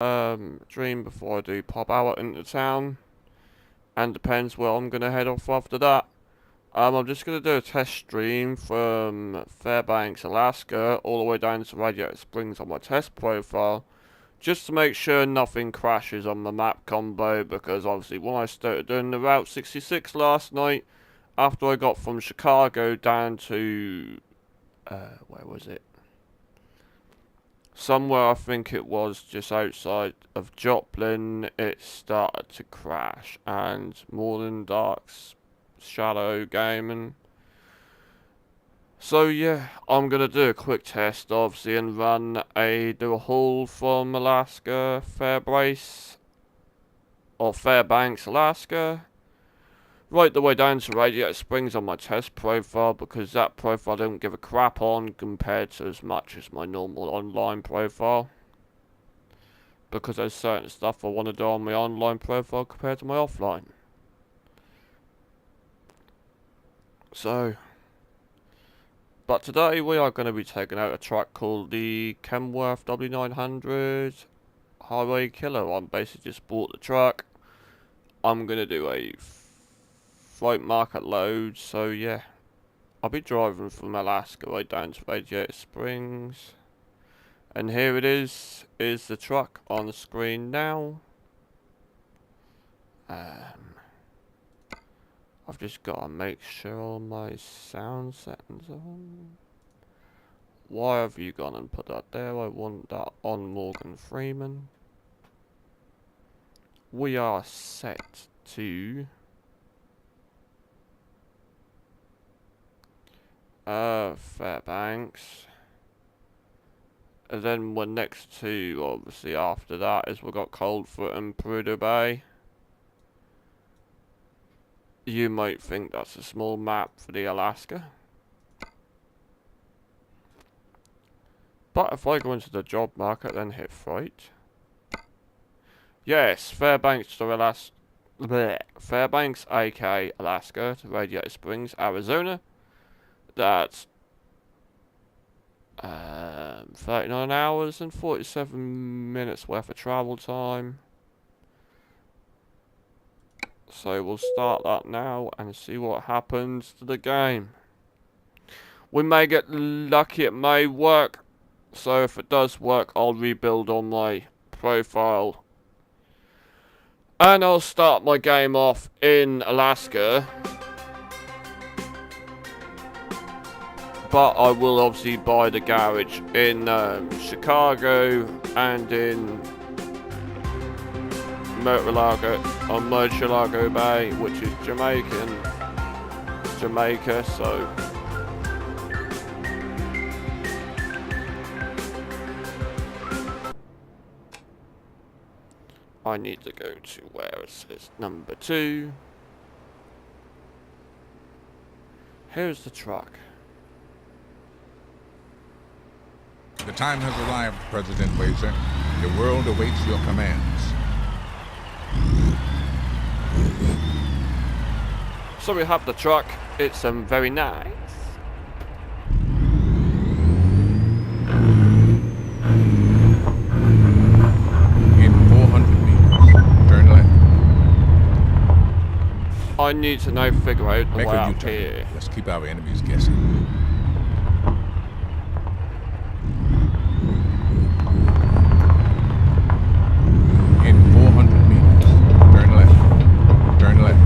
dream before I do pop out into town, and depends where I'm gonna head off after that. I'm just gonna do a test stream from Fairbanks, Alaska, all the way down to Radiator Springs on my test profile, just to make sure nothing crashes on the map combo, because obviously when I started doing the Route 66 last night, after I got from Chicago down to, where was it? Somewhere I think it was just outside of Joplin, it started to crash, and more than Dark's Shadow Gaming. So yeah, I'm gonna do a quick test obviously and do a haul from Alaska, Fairbanks, Alaska, right the way down to Radiator Springs on my test profile, because that profile I don't give a crap on compared to as much as my normal online profile. Because there's certain stuff I want to do on my online profile compared to my offline. So, but today we are going to be taking out a truck called the Kenworth W900 Highway Killer. I'm basically just bought the truck. I'm going to do a freight market load, so yeah. I'll be driving from Alaska right down to Radiator Springs. And here it is the truck on the screen now. I've just got to make sure all my sound settings are on. Why have you gone and put that there? I want that on Morgan Freeman. We are set to Fairbanks. And then we're next to, obviously after that, is we've got Coldfoot and Prudhoe Bay. You might think that's a small map for the Alaska. But if I go into the job market, then hit freight. Yes, Fairbanks to Alaska. Fairbanks, aka Alaska, to Radiator Springs, Arizona. That's 39 hours and 47 minutes worth of travel time. So we'll start that now and see what happens to the game. We may get lucky, it may work. So if it does work, I'll rebuild on my profile. And I'll start my game off in Alaska. But I will obviously buy the garage in Chicago and in Murcielago Bay, which is Jamaica, so I need to go to where it says number 2. Here's the truck. The time has arrived, President Wazer. The world awaits your commands. So we have the truck. It's very nice. In 400 meters, turn left. I need to now figure out the Make way a out U-turn. here. Let's keep our enemies guessing. In 400 meters, turn left. Turn left.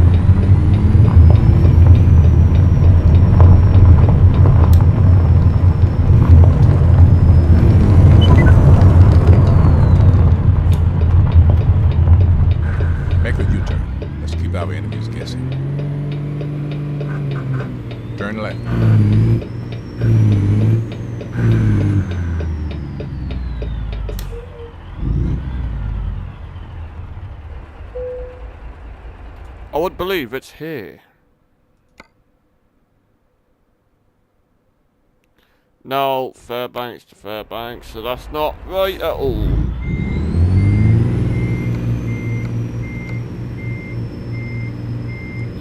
Make a U-turn. Let's keep our enemies guessing. Turn left. I would believe it's here. No, Fairbanks to Fairbanks, so that's not right at all.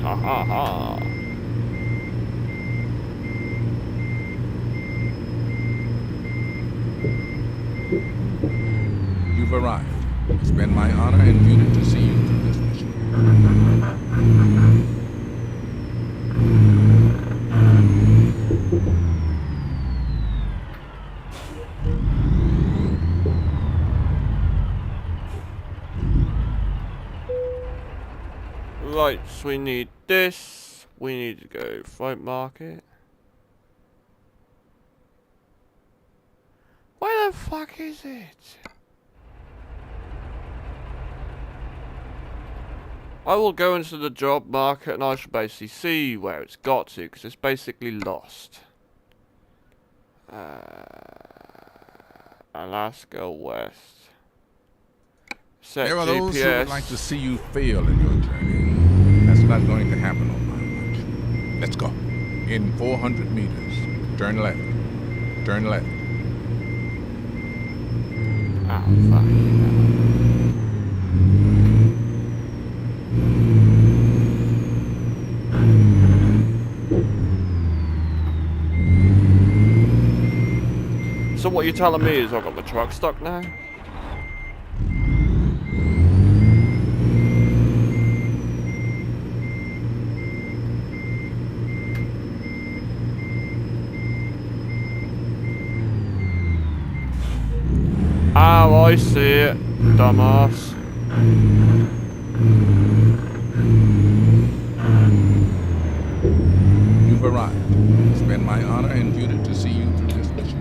Ha ha ha. You've arrived. It's been my honor and duty to see you through this mission. Right, so we need this. We need to go Float Market. Where the fuck is it? I will go into the job market and I should basically see where it's got to, because it's basically lost. Alaska West. Set There are GPS. those who would like to see you fail in your journey. That's not going to happen on my watch. Let's go. In 400 meters, turn left. Turn left. Oh, fuck. So what you're telling me is I've got my truck stuck now? Oh, I see it, dumbass. You've arrived. It's been my honor and duty to see you through this mission.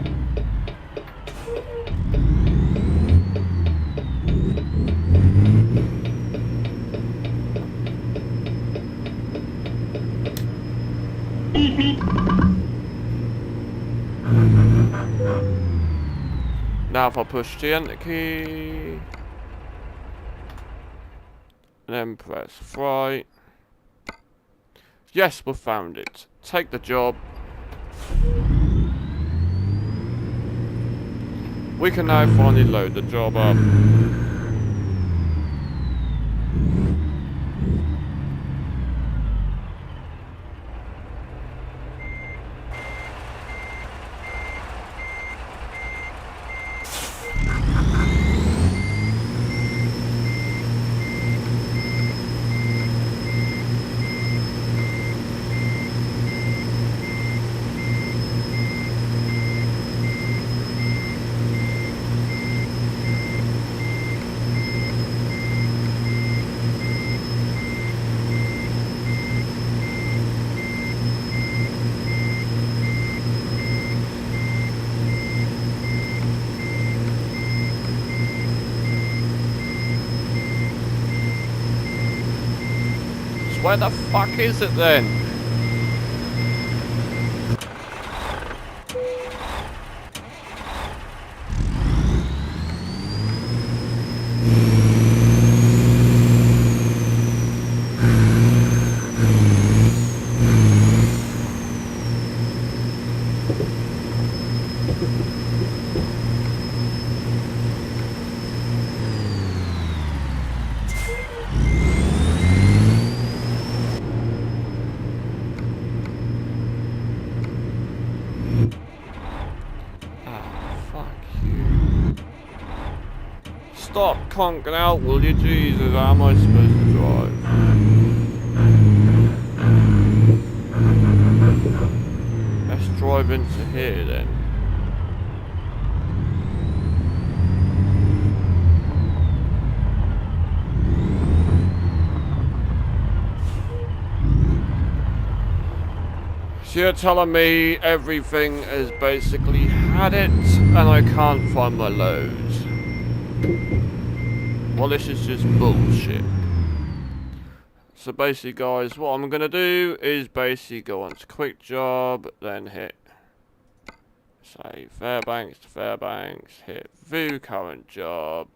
Now if I push the enter key, and then press right. Yes, we found it. Take the job. We can now finally load the job up. So where the fuck is it then? Stop conking out, will you? Jesus, how am I supposed to drive? Let's drive into here then. So you're telling me everything has basically had it and I can't find my loads? Well, this is just bullshit. So basically, guys, what I'm going to do is basically go on to quick job, then hit, say, Fairbanks to Fairbanks, hit view current job,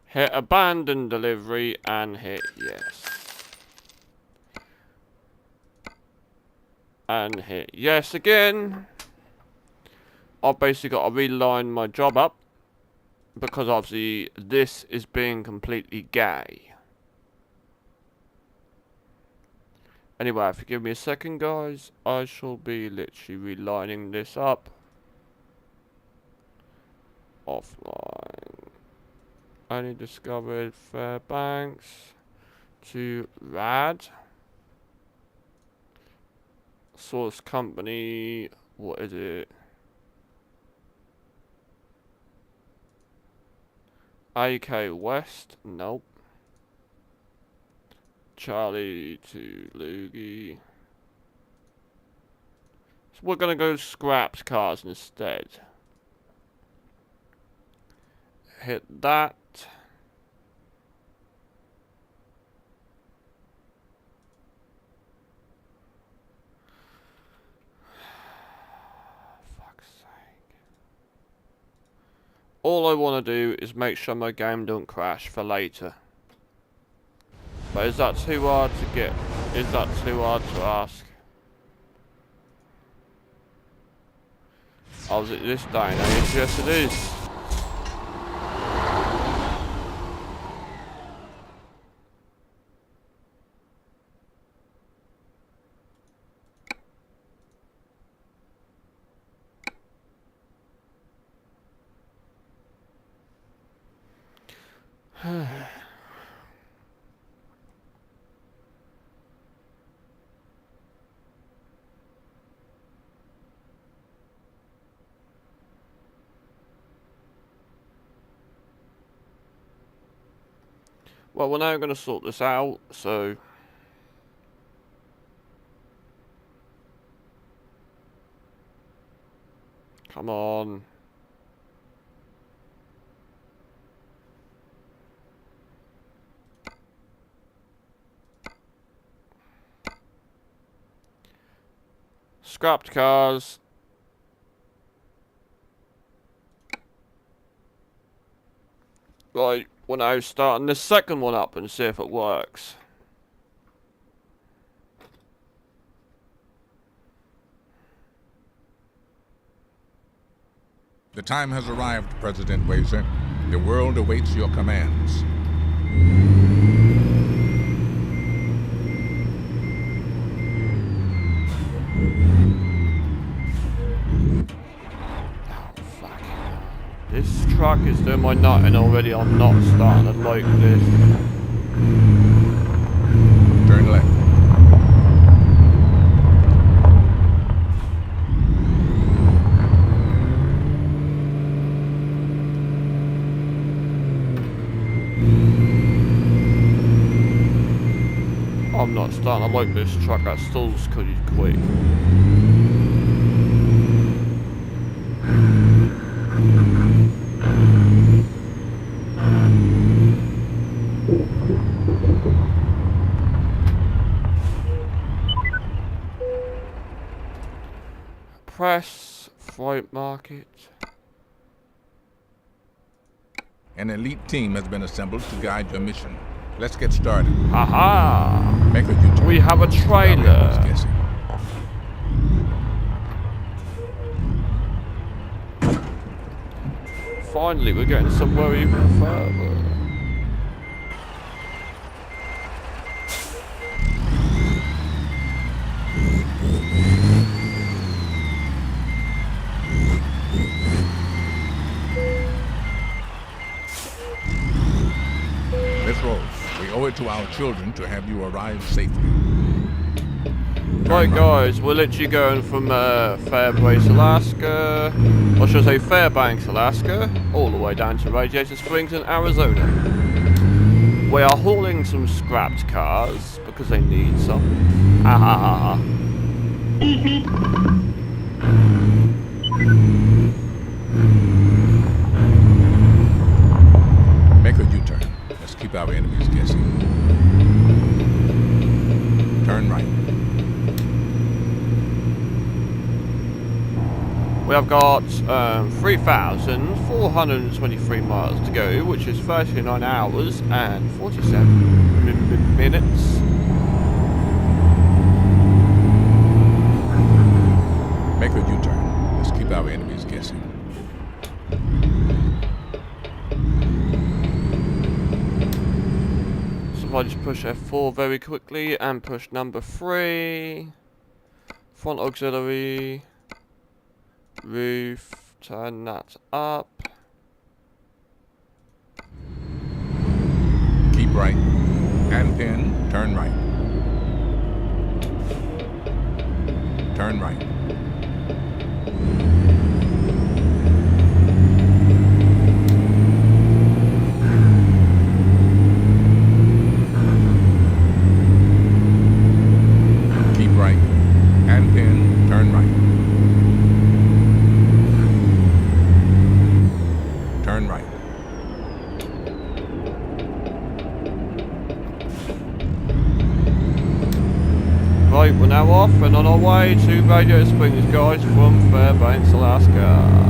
hit abandon delivery, and hit yes. And hit yes again. I've basically got to reline my job up, because obviously this is being completely gay. Anyway, if you give me a second, guys, I shall be literally relining this up. Offline. Only discovered Fairbanks to Rad. Source company, what is it? AK West, nope. Charlie to Loogie. So we're gonna go scrapped cars instead. Hit that. Fuck's sake. All I want to do is make sure my game don't crash for later. But is that too hard to get? Is that too hard to ask? Oh, is it this day and age? Yes, it is. Well, we're now going to sort this out, so... Come on. Scrapped cars. Right, we're now starting the second one up and see if it works. The time has arrived, President Wazer. The world awaits your commands. Oh, fuck. This truck is doing my nutting already. I'm not starting to like this. Turn left. I'm not starting to like this truck. That stalls pretty quick. Press, freight market. An elite team has been assembled to guide your mission. Let's get started. Haha! Make a U-turn. We have a trailer. Finally, we're getting somewhere even further. Miss Rose, we owe it to our children to have you arrive safely. Right guys, we're literally going from Fairbanks, Alaska, or should I say Fairbanks, Alaska, all the way down to Radiator Springs in Arizona. We are hauling some scrapped cars because they need some. Ah. Make a U-turn. Let's keep our enemies guessing. Turn right. We have got 3,423 miles to go, which is 39 hours and 47 minutes. Make a U-turn. Let's keep our enemies guessing. So if I just push F4 very quickly and push number 3. Front auxiliary. Roof, turn that up. And then turn right. Turn right. Keep right. And then turn right. Turn right. Right, we're now off and on our way to Radiator Springs, guys, from Fairbanks, Alaska.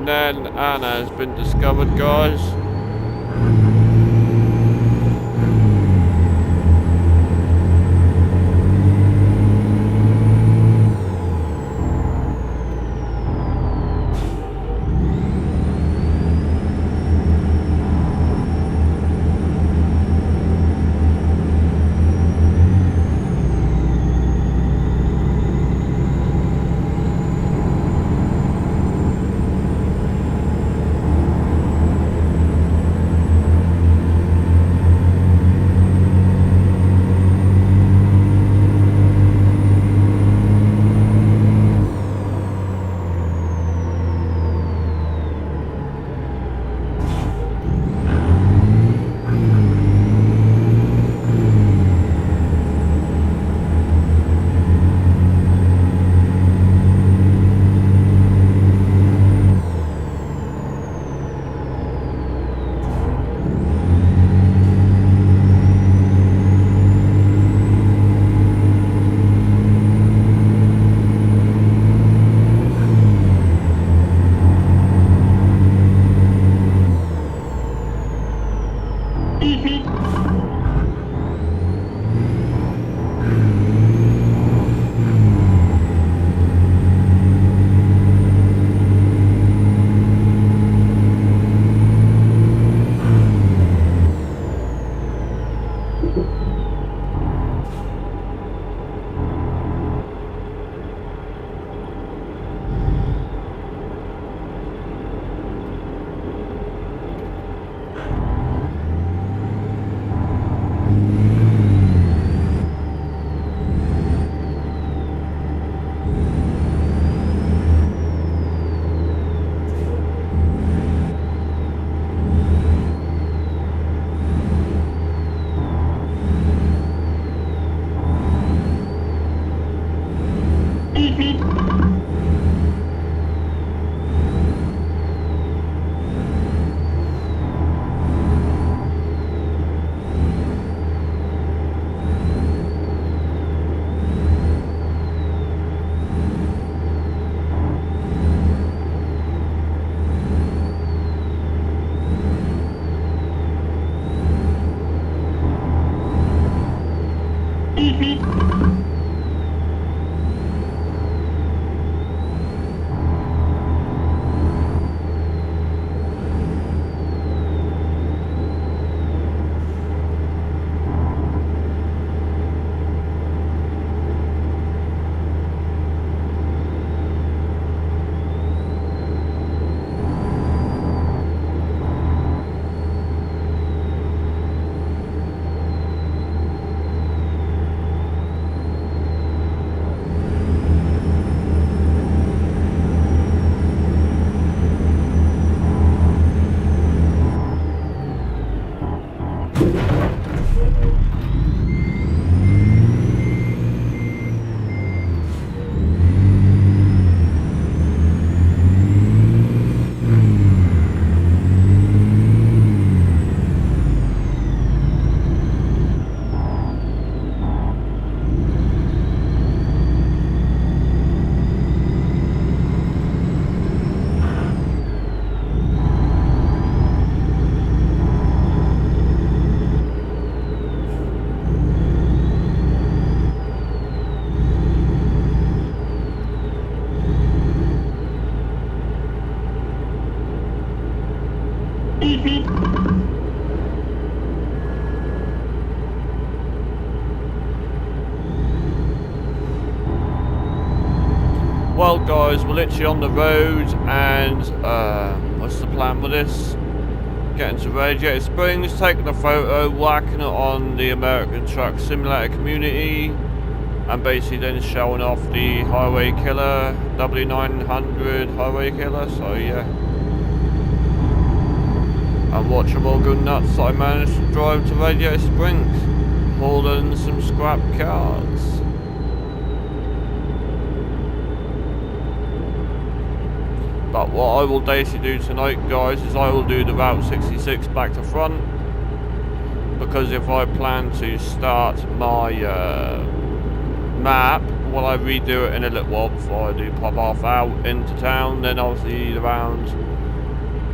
Then Anna has been discovered, guys. Well guys, we're literally on the road, and what's the plan with this? Getting to Radiator Springs, taking a photo, whacking it on the American Truck Simulator community, and basically then showing off the Highway Killer, W900 Highway Killer, so yeah. And watch them all go nuts. I managed to drive to Radiator Springs, hauling some scrap cars. But what I will basically do tonight, guys, is I will do the Route 66 back to front, because if I plan to start my map, when I redo it in a little while before I do pop off out into town, then I'll see around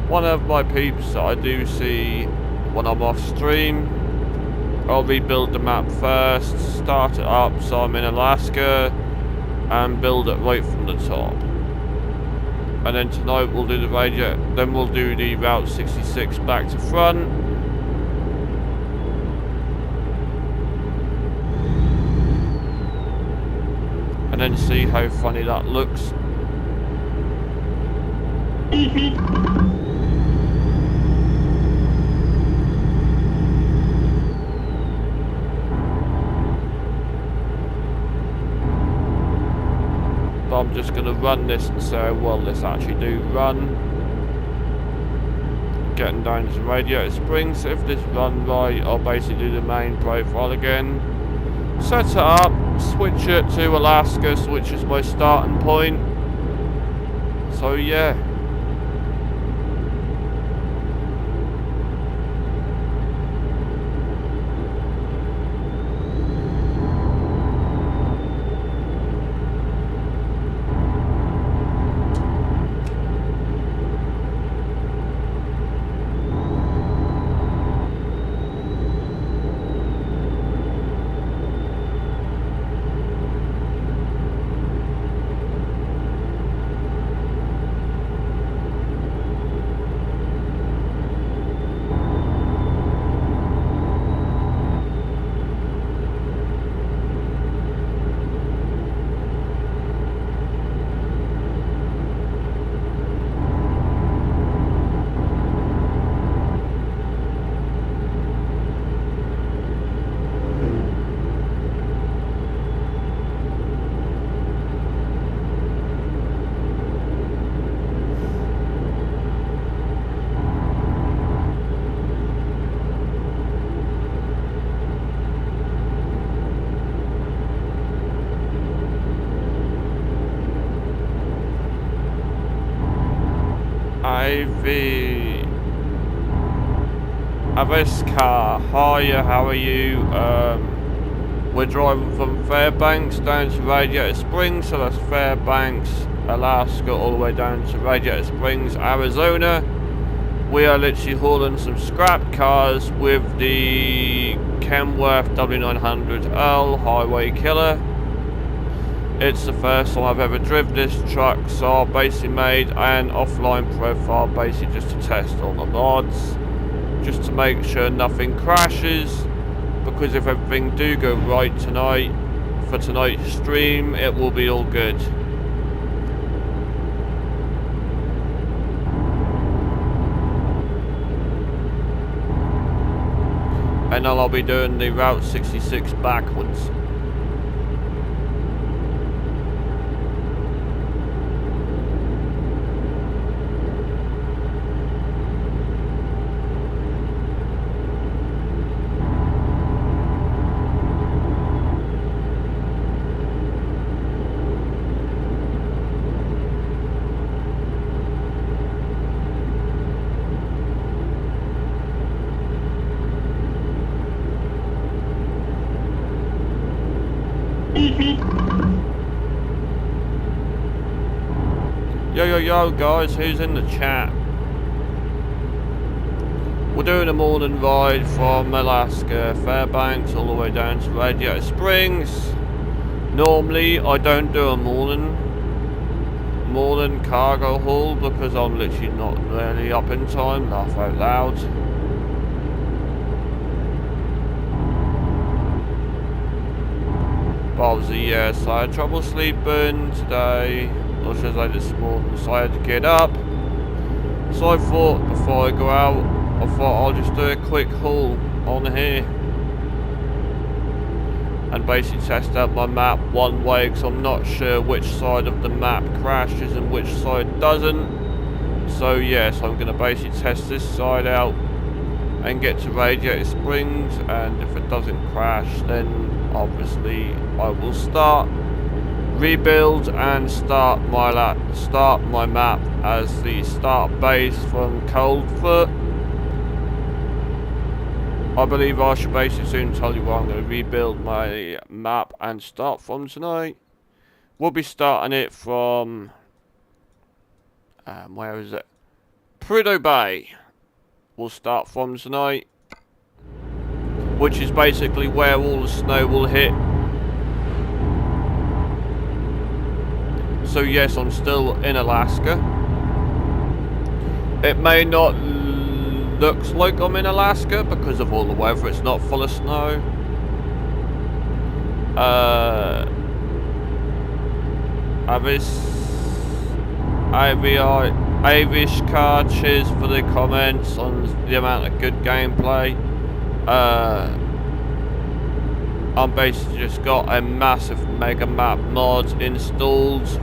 one of my peeps that I do see when I'm off stream. I'll rebuild the map first, start it up so I'm in Alaska, and build it right from the top. And then tonight we'll do the Radiator, then we'll do the Route 66 back to front. And then see how funny that looks. But I'm just going to run this and say how well this actually do run. Getting down to Radiator Springs. If this run right, I'll basically do the main profile again. Set it up, switch it to Alaska, which is my starting point. So yeah. Aveska, hiya, how are you? We're driving from Fairbanks down to Radiator Springs, so that's Fairbanks, Alaska, all the way down to Radiator Springs, Arizona. We are literally hauling some scrap cars with the Kenworth W900L Highway Killer. It's the first time I've ever driven this truck, so I basically made an offline profile basically just to test all the mods, just to make sure nothing crashes, because if everything do go right tonight, for tonight's stream, it will be all good. And then I'll be doing the Route 66 backwards. Yo guys, who's in the chat? We're doing a morning ride from Alaska, Fairbanks, all the way down to Radiator Springs. Normally I don't do a morning cargo haul because I'm literally not really up in time, laugh out loud. But obviously yes, I had trouble sleeping today. Or should I say this morning, so I had to get up. So I thought before I go out, I thought I'll just do a quick haul on here. And basically test out my map one way, because I'm not sure which side of the map crashes and which side doesn't. So yes, I'm going to basically test this side out and get to Radiator Springs, and if it doesn't crash then obviously I will rebuild and start my map as the start base from Coldfoot. I believe I should basically soon tell you where I'm going to rebuild my map and start from tonight. We'll be starting it from where is it? Prudhoe Bay. We'll start from tonight, which is basically where all the snow will hit. So yes, I'm still in Alaska. It may not look like I'm in Alaska because of all the weather. It's not full of snow. Avish car, cheers for the comments on the amount of good gameplay. I'm basically just got a massive mega map mod installed.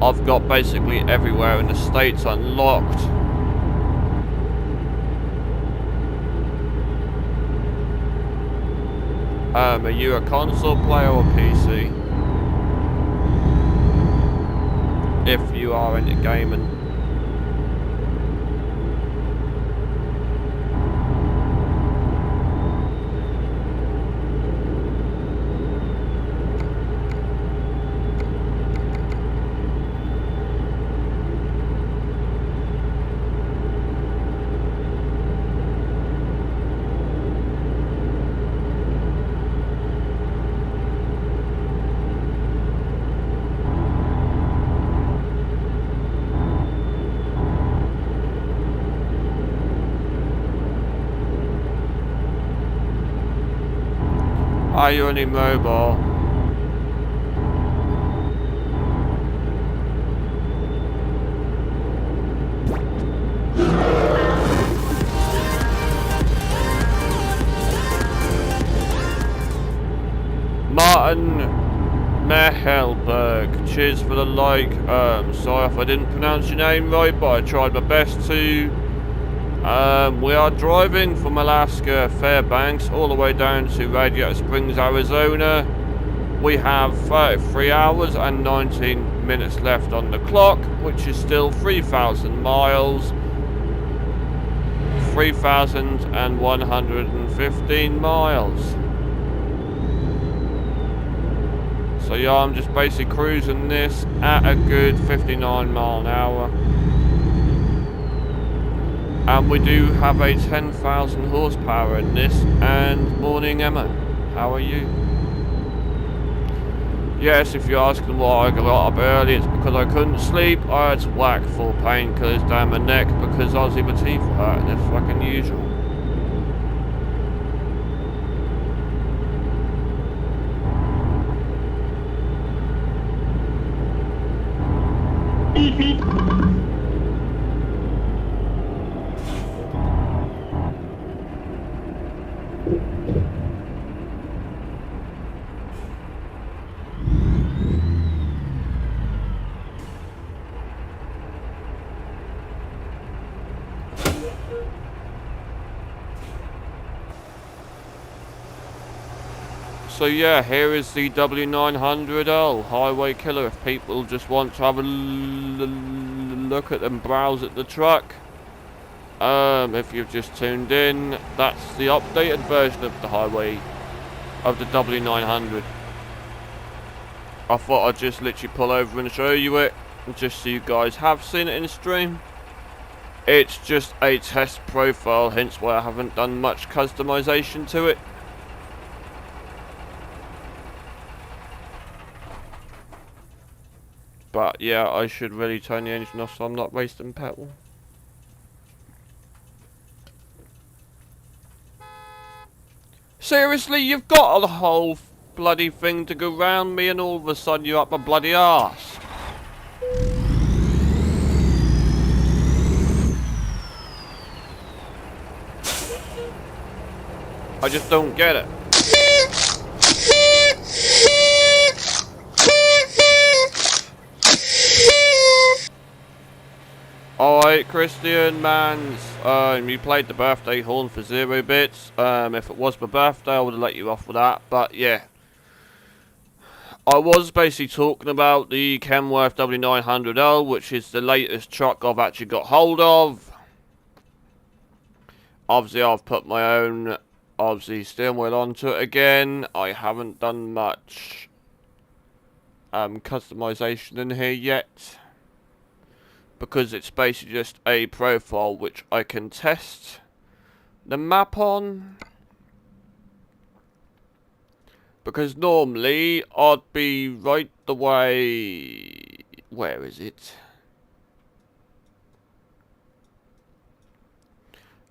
I've got basically everywhere in the States unlocked. Are you a console player or PC? If you are into gaming. Are you only mobile? Martin Mehelberg, cheers for the like. Sorry if I didn't pronounce your name right, but I tried my best to. We are driving from Alaska, Fairbanks, all the way down to Radiator Springs, Arizona. We have 33 hours and 19 minutes left on the clock, which is still 3,000 miles. 3,115 miles. So yeah, I'm just basically cruising this at a good 59 mile an hour. And we do have a 10,000 horsepower in this. And morning, Emma. How are you? Yes, if you're asking why I got up early, it's because I couldn't sleep. I had to whack 4 painkillers down my neck because obviously my teeth were hurting. It's fucking usual. So yeah, here is the W900L Highway Killer. If people just want to have a look at and browse at the truck. If you've just tuned in, that's the updated version of the W900. I thought I'd just literally pull over and show you it, just so you guys have seen it in stream. It's just a test profile, hence why I haven't done much customization to it. But yeah, I should really turn the engine off so I'm not wasting petrol. Seriously, you've got a whole bloody thing to go round me and all of a sudden you're up my bloody arse. I just don't get it. Alright, Christian Mans, you played the birthday horn for 0 bits. If it was my birthday, I would have let you off with that, but yeah. I was basically talking about the Kenworth W900L, which is the latest truck I've actually got hold of. Obviously, I've put my own, steering wheel onto it again. I haven't done much customization in here yet, because it's basically just a profile which I can test the map on. Because normally I'd be right the way... Where is it?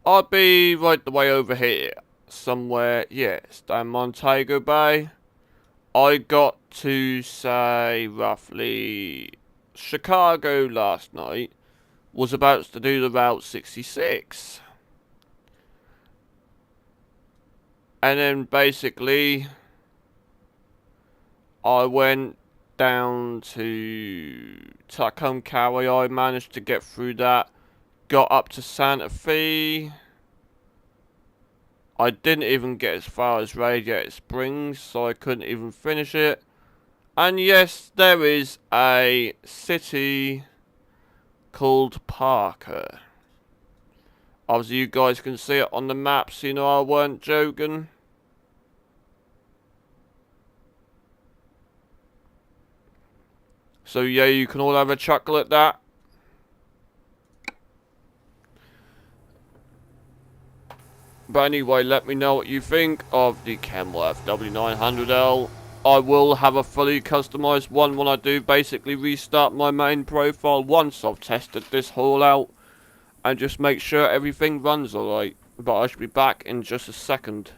I'd be right the way over here. Somewhere, yes, down Montego Bay. I got to say roughly Chicago last night. Was about to do the Route 66. And then basically I went down to Tacoma Cowboy. I managed to get through that. Got up to Santa Fe. I didn't even get as far as Radiator Springs, so I couldn't even finish it. And yes, there is a city called Parker. Obviously, you guys can see it on the maps, you know I weren't joking. So yeah, you can all have a chuckle at that. But anyway, let me know what you think of the Kenworth W900L. I will have a fully customized one when I do basically restart my main profile once I've tested this haul out. And just make sure everything runs alright. But I should be back in just a second.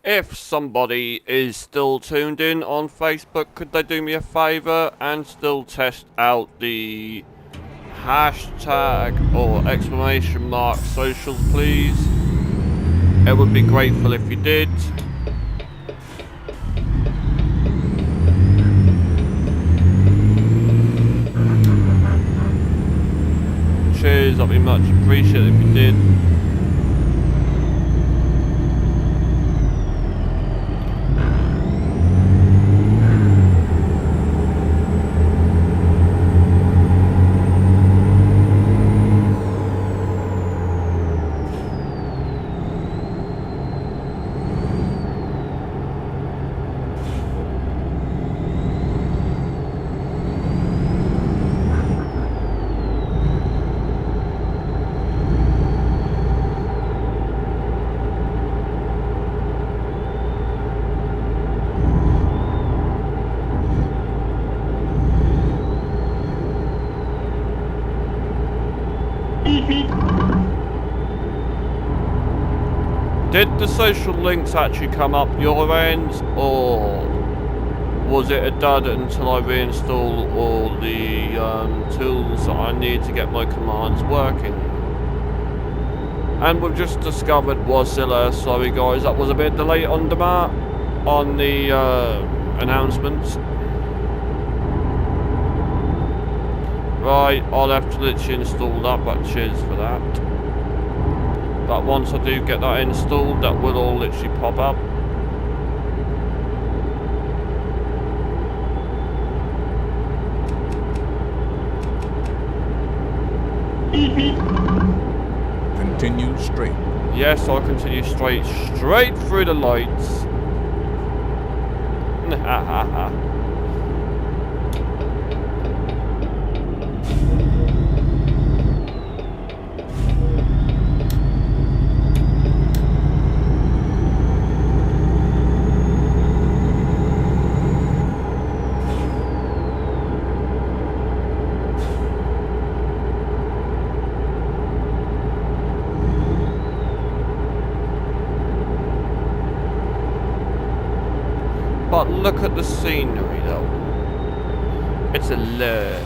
If somebody is still tuned in on Facebook, could they do me a favour and still test out the hashtag or exclamation mark socials, please? It would be grateful if you did. Cheers, that'd be much appreciated if you did. Did the social links actually come up your end, or was it a dud until I reinstall all the tools that I need to get my commands working? And we've just discovered Wazilla. Sorry guys, that was a bit delayed on the announcements. Right, I'll have to literally install that, but cheers for that. But once I do get that installed, that will all literally pop up. Continue straight. Yes, I'll continue straight through the lights. Ha ha ha. But look at the scenery though. It's a lovely.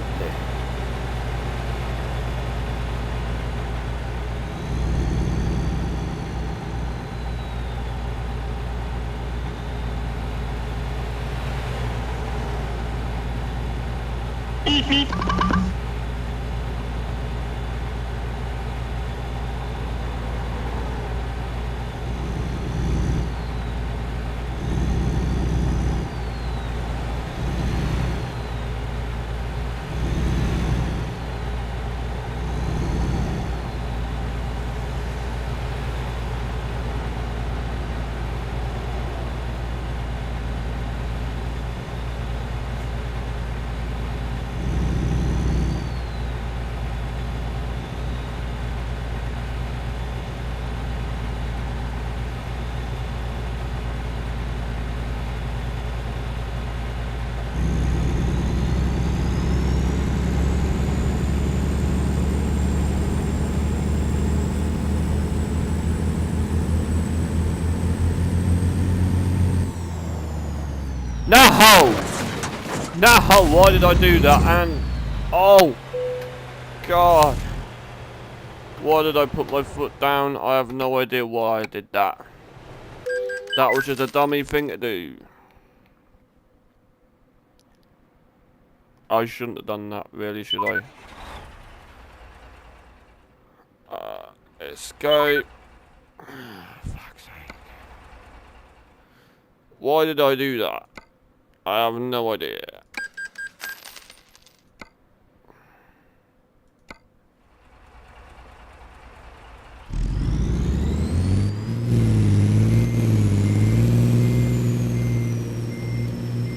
No, why did I do that? And oh god, why did I put my foot down? I have no idea why I did that. That was just a dummy thing to do. I shouldn't have done that, really, should I? Escape. Fuck's sake. Why did I do that? I have no idea.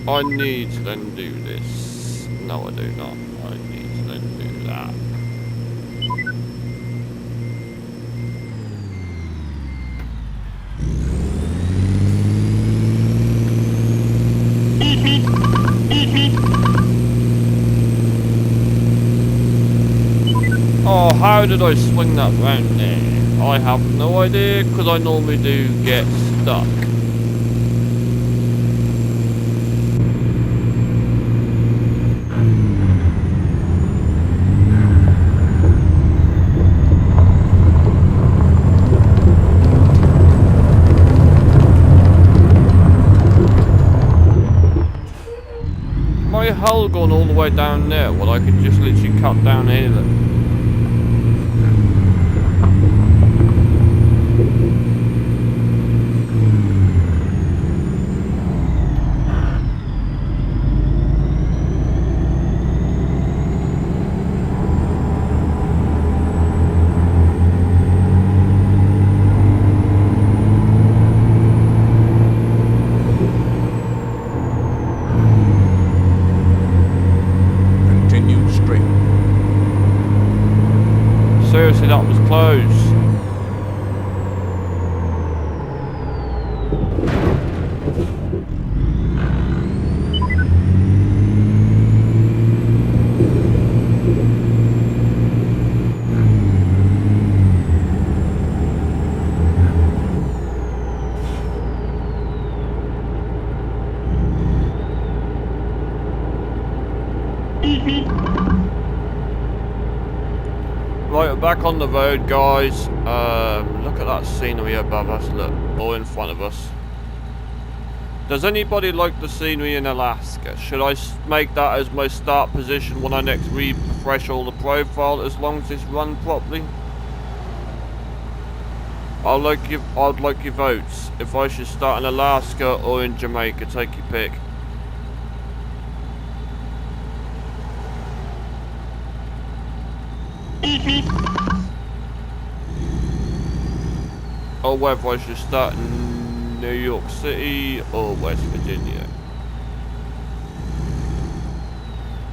I need to then do this. No, I do not. I need to then do that. Oh, how did I swing that round there? I have no idea, because I normally do get stuck. the hell going all the way down there? Well, I could just literally cut down here then. Continue straight. Seriously, that was close. Right, we're back on the road, guys. Look at that scenery above us, look, or in front of us. Does anybody like the scenery in Alaska? Should I make that as my start position when I next refresh all the profile, as long as it's run properly? I'd like your votes. If I should start in Alaska or in Jamaica, take your pick. Or whether I should start in New York City or West Virginia.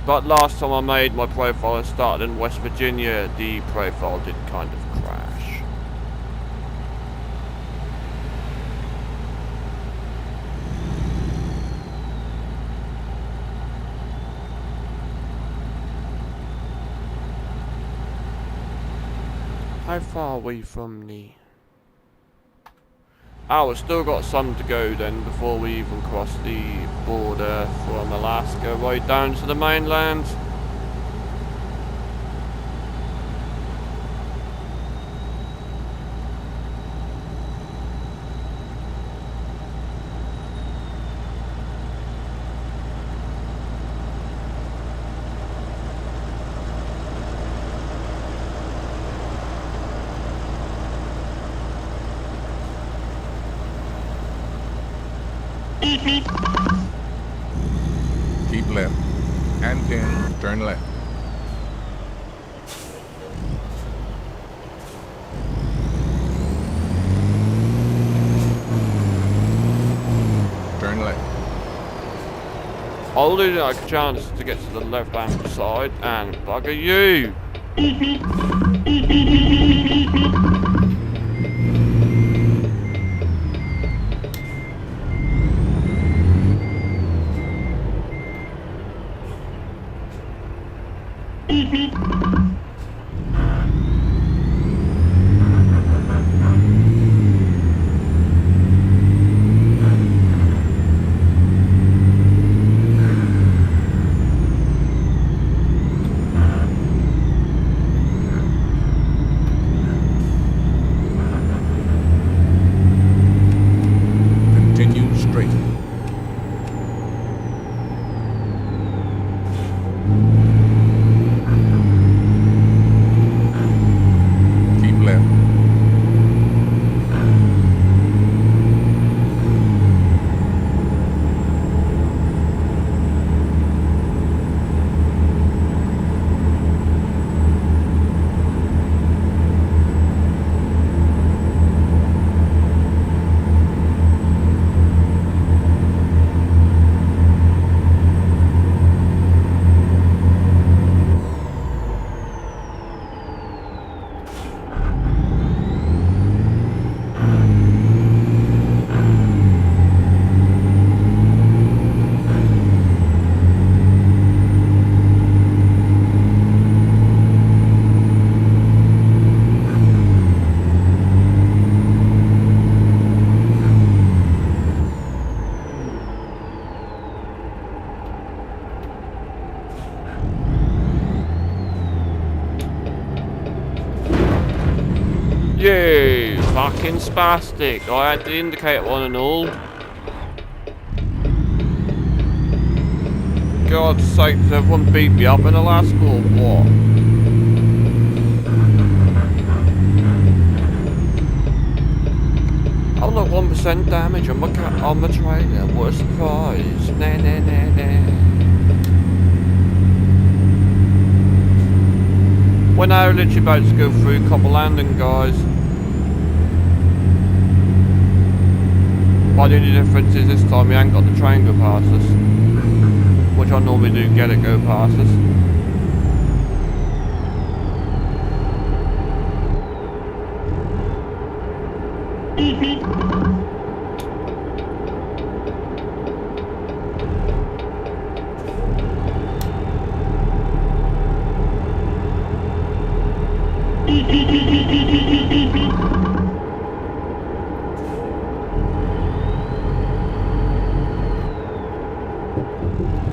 But last time I made my profile and started in West Virginia, the profile did kind of crash. How far are we from the... Oh, we've still got some to go then before we even cross the border from Alaska right down to the mainland. Keep left. And then turn left. Turn left. I'll do like a chance to get to the left hand side and bugger you. Continue straight. Keep left. You fucking spastic. I had the indicator on and all. God's sake, does everyone beat me up in Alaska or what? I'm not 1% damage on my trailer. What a surprise. Nah, nah, nah, nah. We're now literally about to go through Copper Landing, guys. But the only difference is this time we ain't got the train go past us. Which I normally do get it go past us.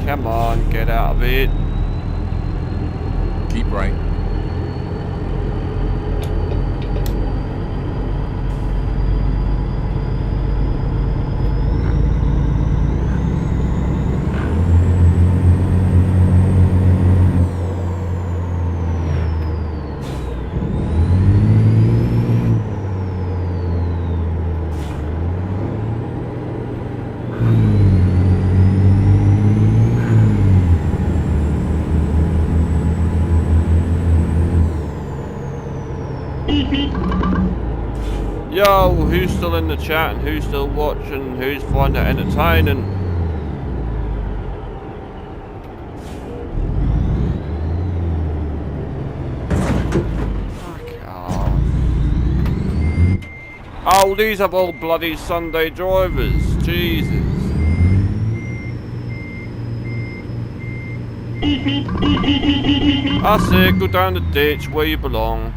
Come on, get out of it. Keep right. Yo, who's still in the chat and who's still watching, who's finding it entertaining? Fuck off. Oh, these are all bloody Sunday drivers. Jesus. That's it, go down the ditch where you belong.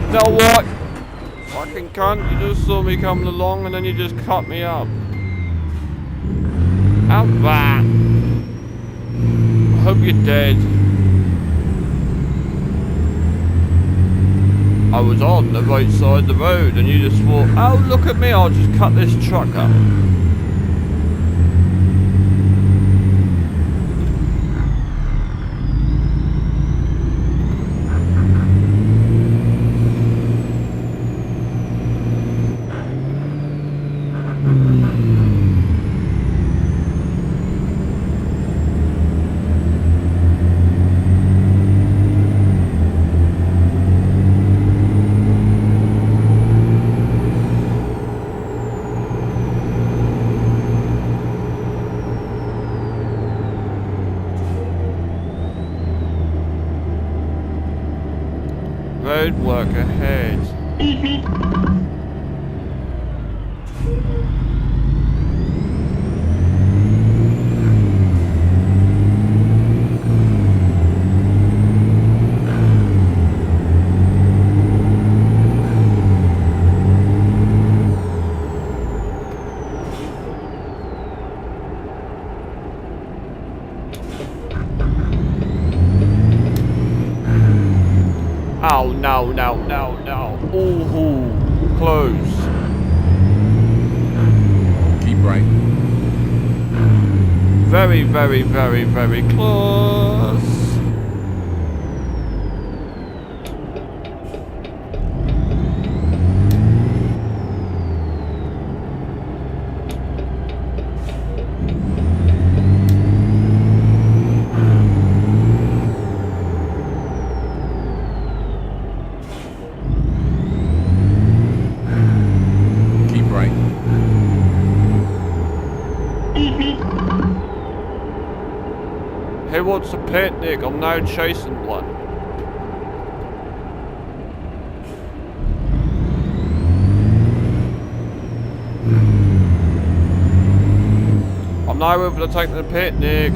You know what? Fucking cunt, you just saw me coming along and then you just cut me up. How bad? I hope you're dead. I was on the right side of the road and you just thought, oh look at me, I'll just cut this truck up. Road work ahead. Oh no, no, no, no. Ooh, close. Keep right. very, very, very, very close. Keep right. Who wants a picnic? I'm now chasing one. I'm now over to take the picnic.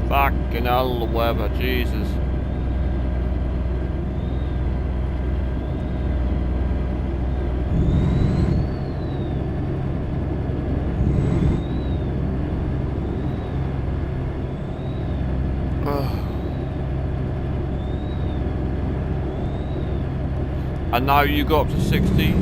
Fucking hell, the weather, Jesus. Ugh. And now you go up to 60.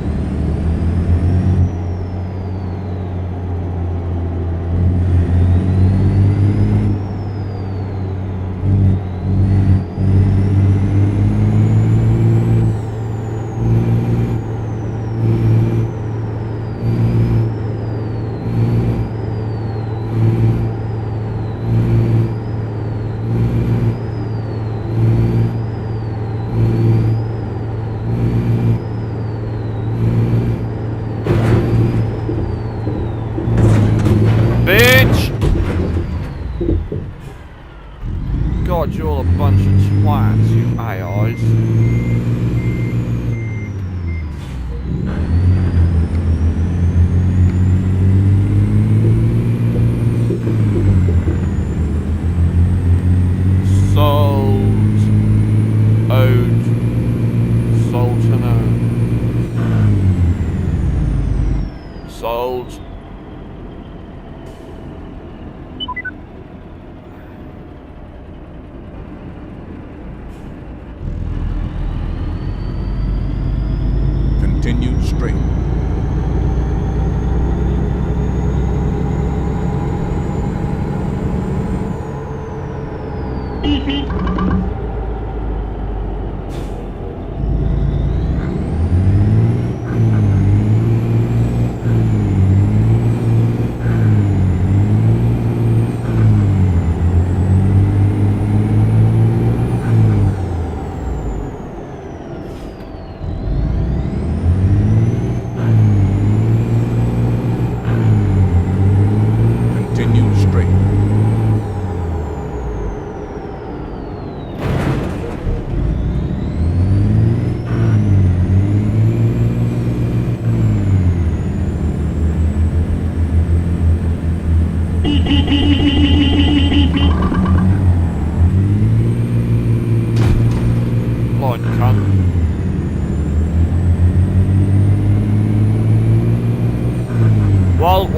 Bitch! God, you're a bunch of twats, you AIs. Sold. Ode. Sultana. Sold. Continue straight. Continue straight.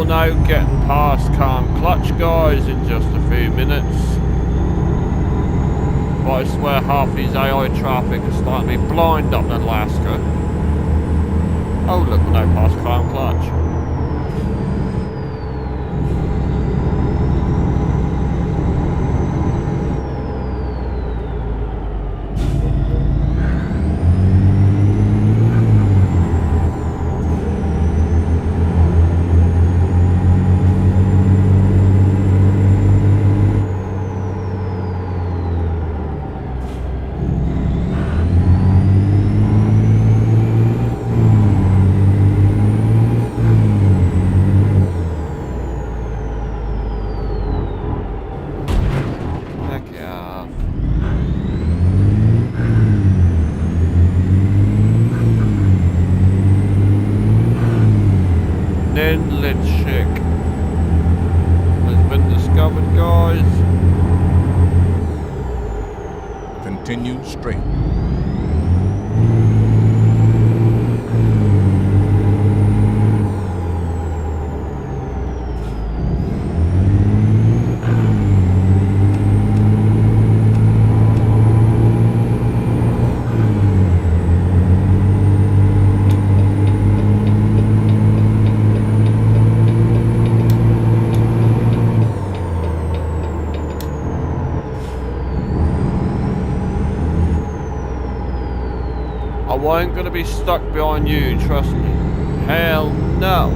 now getting past Calm Clutch, guys, in just a few minutes. But I swear half these AI traffic is starting to be blind up in Alaska. Oh look, we're now past Calm Clutch. Inlet chick has been discovered, guys. Continue straight. I ain't gonna be stuck behind you, trust me. Hell no.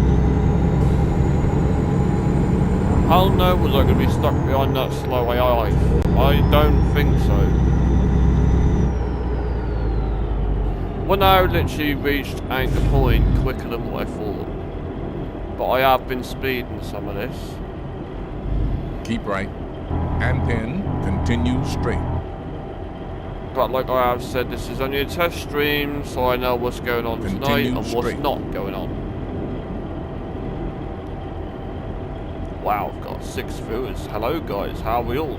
Hell no was I gonna be stuck behind that slow AI. I don't think so. When I literally reached anchor point quicker than what I thought. But I have been speeding some of this. Keep right. And then continue straight. But like I have said, this is only a test stream, so I know what's going on tonight and what's not going on. Wow, I've got 6 viewers. Hello guys, how are we all?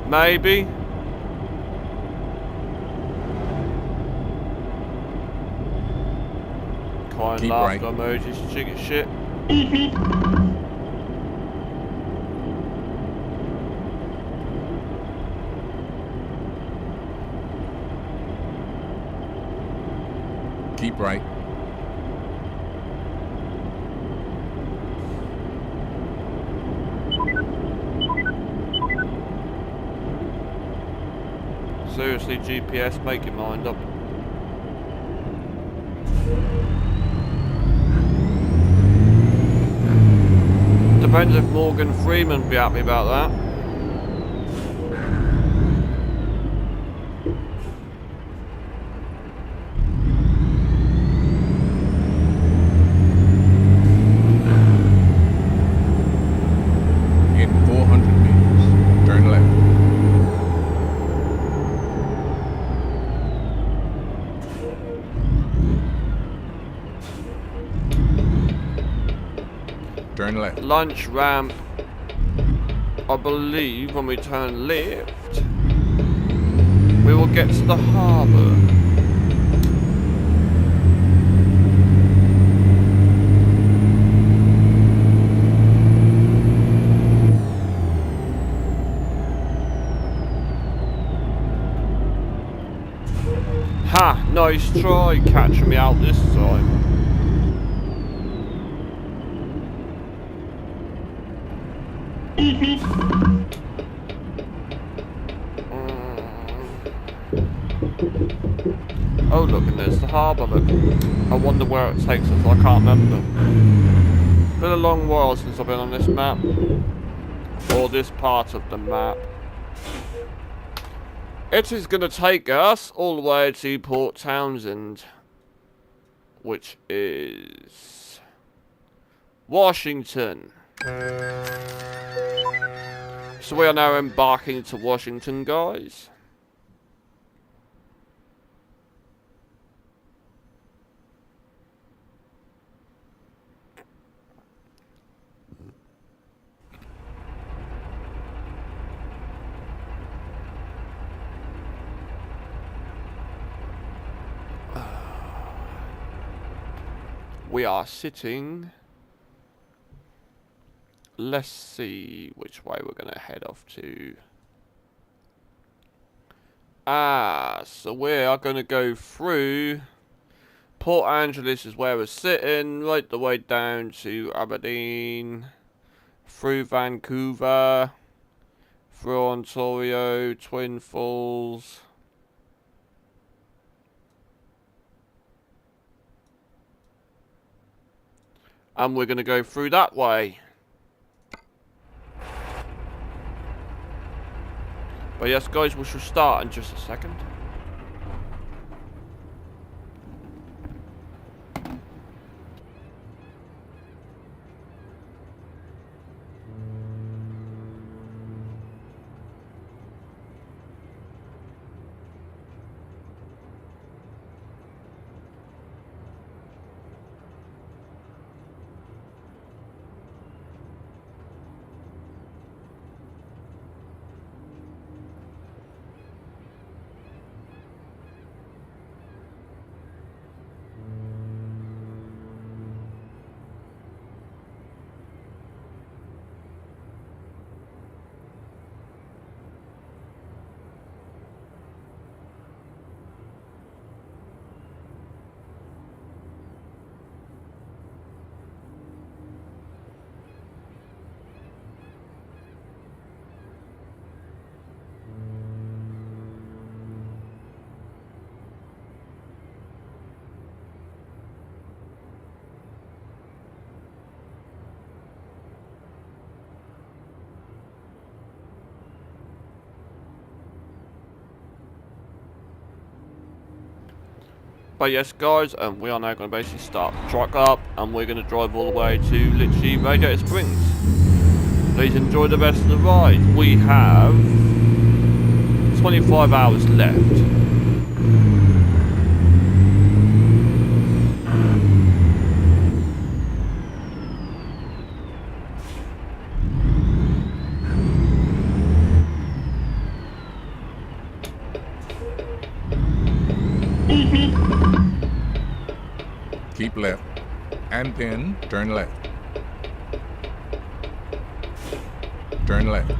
Maybe. Kind Keep laughter right. emojis, chicken shit. Keep right. Seriously, GPS, make your mind up. Depends if Morgan Freeman be happy about that. In 400 meters, turn left. Turn left. Lunch ramp, I believe when we turn left, we will get to the harbour. Ha! Nice try catching me out this time. Oh look, and there's the harbour, look. I wonder where it takes us, I can't remember. Been a long while since I've been on this map. Or this part of the map. It is going to take us all the way to Port Townsend. Which is Washington. So we are now embarking to Washington, guys. We are sitting. Let's see which way we're going to head off to. So we are going to go through Port Angeles is where we're sitting, right the way down to Aberdeen, through Vancouver, through Ontario, Twin Falls. And we're going to go through that way. But yes, guys, we shall start in just a second. But yes, guys, we are now going to basically start the truck up, and we're going to drive all the way to literally Radiator Springs. Please enjoy the rest of the ride. We have 25 hours left. Keep left, and then turn left. Turn left.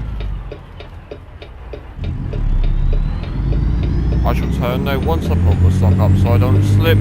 I shall turn now once I pull the stock up so I don't slip.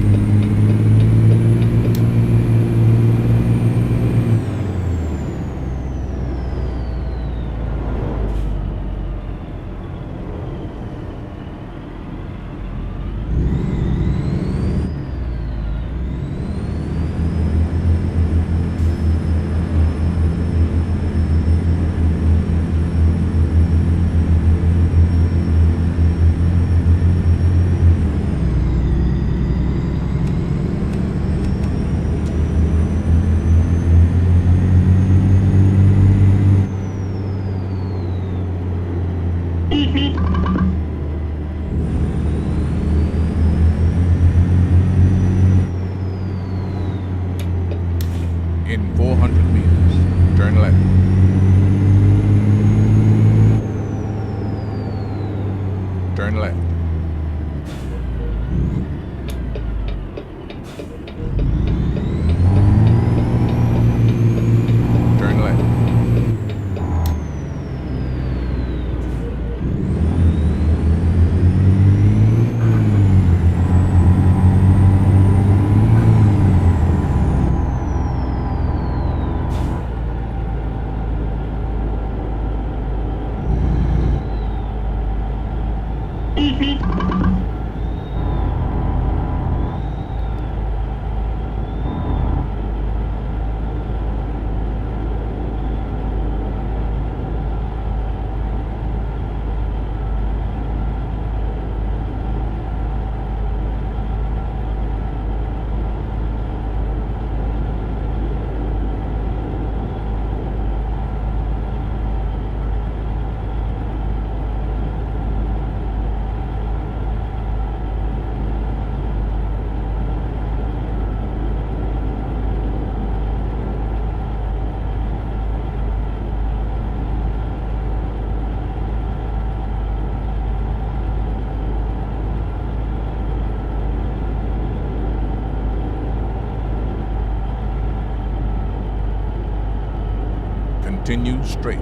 Continue straight.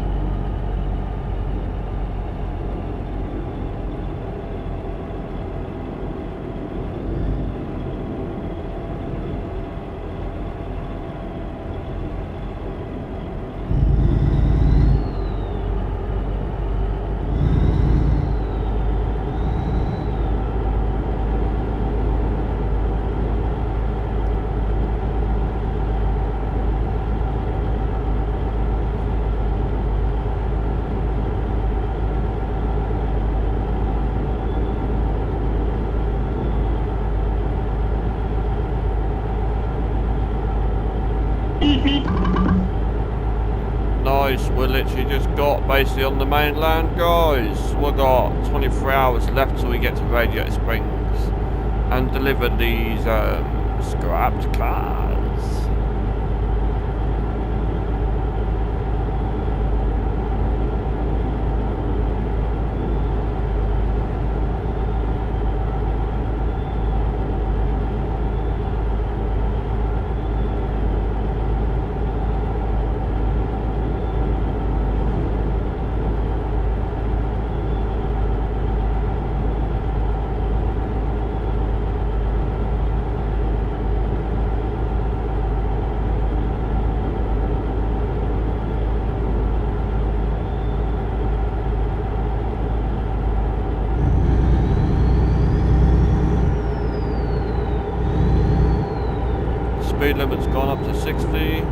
Nice, we're literally just got basically on the mainland, guys. We've got 24 hours left till we get to Radiator Springs and deliver these scrapped cars. Speed limit's gone up to 60.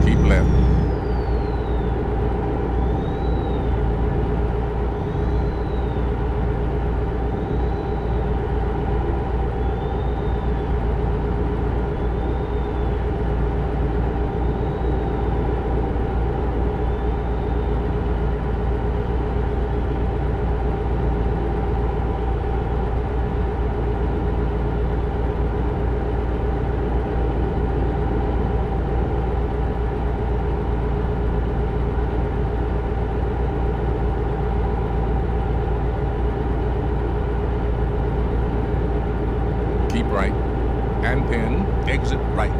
Keep left. Keep right. And pin. Exit right.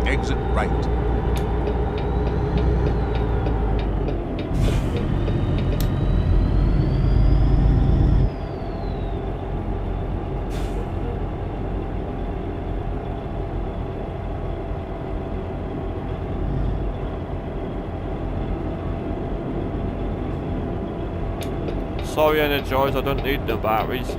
Exit right. Sorry, Energize, I don't need the batteries.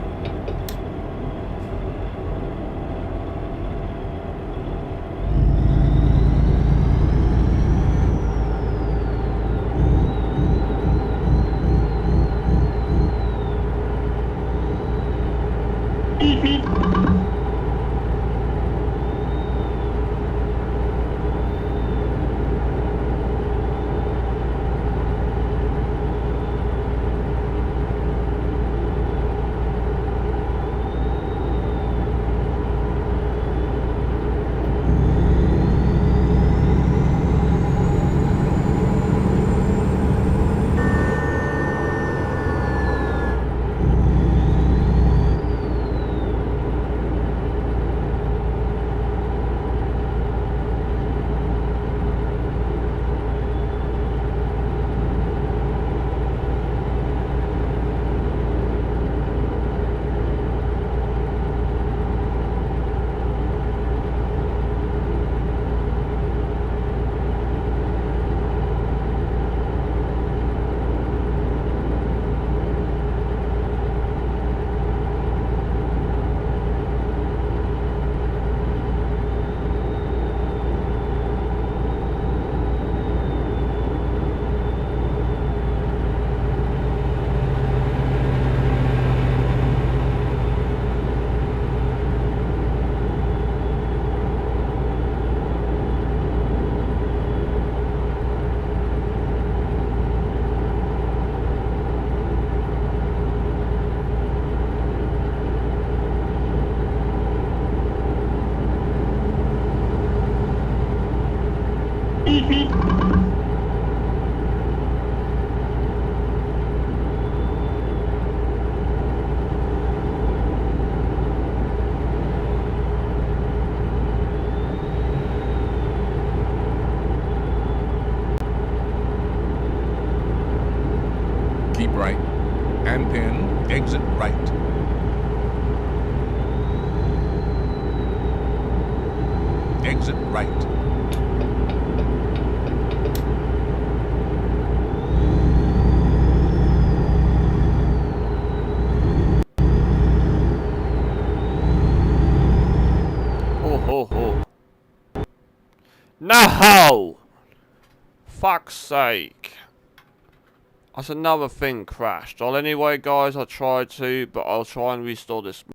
Handpin, exit right. Exit right. Oh ho ho. No! Fuck's sake. That's another thing crashed. Well, anyway, guys, I tried to, but I'll try and restore this